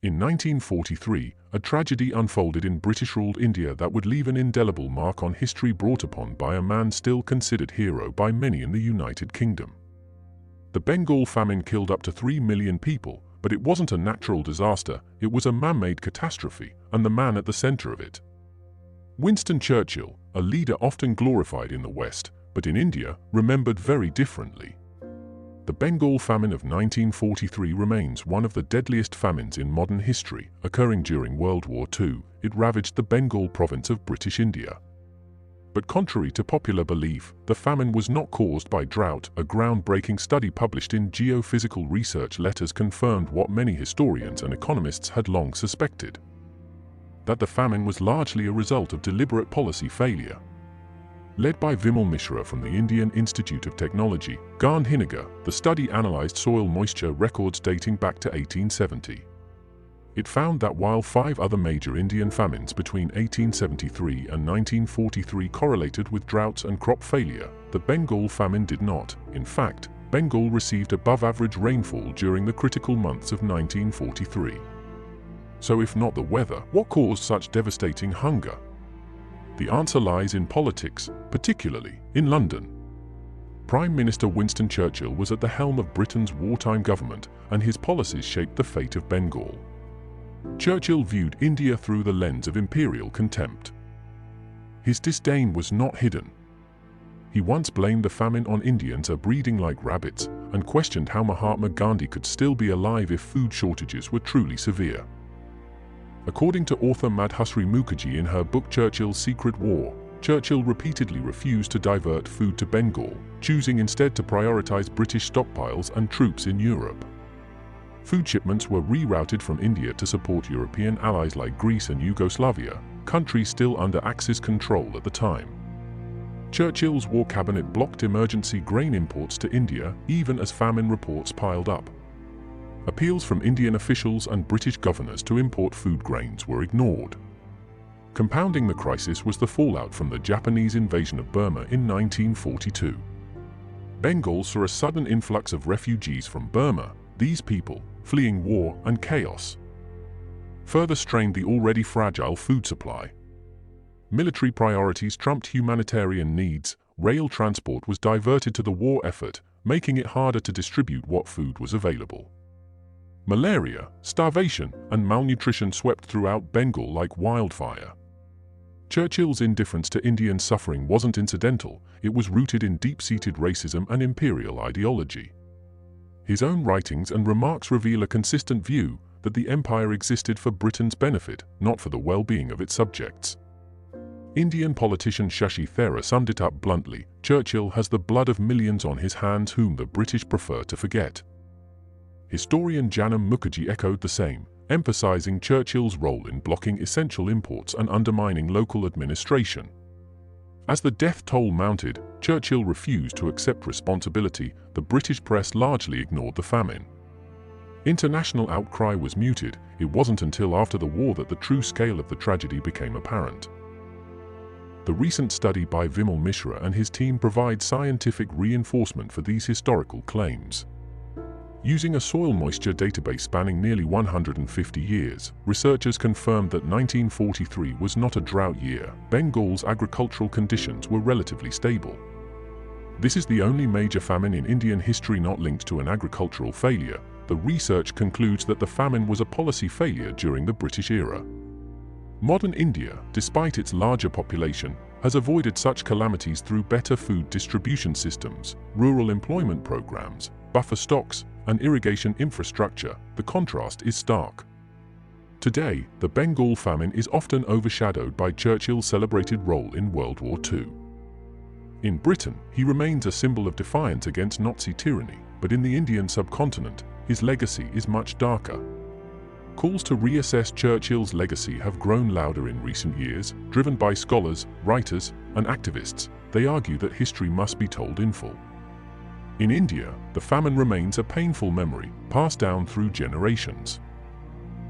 In 1943, a tragedy unfolded in British-ruled India that would leave an indelible mark on history, brought upon by a man still considered hero by many in the United Kingdom. The Bengal famine killed up to 3 million people, but it wasn't a natural disaster, it was a man-made catastrophe, and the man at the center of it. Winston Churchill, a leader often glorified in the West, but in India remembered very differently. The Bengal famine of 1943 remains one of the deadliest famines in modern history. Occurring during World War II, it ravaged the Bengal province of British India. But contrary to popular belief, the famine was not caused by drought. A groundbreaking study published in Geophysical Research Letters confirmed what many historians and economists had long suspected: that the famine was largely a result of deliberate policy failure. Led by Vimal Mishra from the Indian Institute of Technology, Gandhinagar, the study analyzed soil moisture records dating back to 1870. It found that while 5 other major Indian famines between 1873 and 1943 correlated with droughts and crop failure, the Bengal famine did not. In fact, Bengal received above-average rainfall during the critical months of 1943. So if not the weather, what caused such devastating hunger? The answer lies in politics, particularly in London. Prime Minister Winston Churchill was at the helm of Britain's wartime government, and his policies shaped the fate of Bengal. Churchill viewed India through the lens of imperial contempt. His disdain was not hidden. He once blamed the famine on Indians breeding like rabbits, and questioned how Mahatma Gandhi could still be alive if food shortages were truly severe. According to author Madhusri Mukherjee in her book Churchill's Secret War, Churchill repeatedly refused to divert food to Bengal, choosing instead to prioritize British stockpiles and troops in Europe. Food shipments were rerouted from India to support European allies like Greece and Yugoslavia, countries still under Axis control at the time. Churchill's war cabinet blocked emergency grain imports to India, even as famine reports piled up. Appeals from Indian officials and British governors to import food grains were ignored. Compounding the crisis was the fallout from the Japanese invasion of Burma in 1942. Bengal saw a sudden influx of refugees from Burma, these people, fleeing war and chaos, further strained the already fragile food supply. Military priorities trumped humanitarian needs. Rail transport was diverted to the war effort, making it harder to distribute what food was available. Malaria, starvation, and malnutrition swept throughout Bengal like wildfire. Churchill's indifference to Indian suffering wasn't incidental, it was rooted in deep-seated racism and imperial ideology. His own writings and remarks reveal a consistent view that the empire existed for Britain's benefit, not for the well-being of its subjects. Indian politician Shashi Tharoor summed it up bluntly: Churchill has the blood of millions on his hands whom the British prefer to forget. Historian Janam Mukherjee echoed the same, emphasizing Churchill's role in blocking essential imports and undermining local administration. As the death toll mounted, Churchill refused to accept responsibility. The British press largely ignored the famine. International outcry was muted. It wasn't until after the war that the true scale of the tragedy became apparent. The recent study by Vimal Mishra and his team provides scientific reinforcement for these historical claims. Using a soil moisture database spanning nearly 150 years, researchers confirmed that 1943 was not a drought year. Bengal's agricultural conditions were relatively stable. This is the only major famine in Indian history not linked to an agricultural failure. The research concludes that the famine was a policy failure during the British era. Modern India, despite its larger population, has avoided such calamities through better food distribution systems, rural employment programs, buffer stocks, and irrigation infrastructure. The contrast is stark. Today, the Bengal famine is often overshadowed by Churchill's celebrated role in World War II. In Britain, he remains a symbol of defiance against Nazi tyranny, but in the Indian subcontinent, his legacy is much darker. Calls to reassess Churchill's legacy have grown louder in recent years, driven by scholars, writers, and activists. They argue that history must be told in full. In India, the famine remains a painful memory, passed down through generations.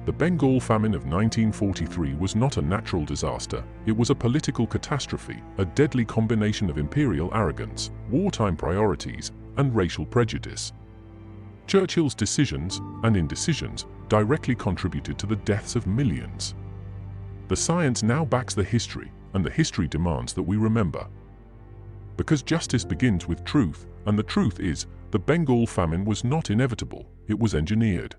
The Bengal famine of 1943 was not a natural disaster, it was a political catastrophe, a deadly combination of imperial arrogance, wartime priorities, and racial prejudice. Churchill's decisions and indecisions directly contributed to the deaths of millions. The science now backs the history, and the history demands that we remember. Because justice begins with truth, and the truth is, the Bengal famine was not inevitable, it was engineered.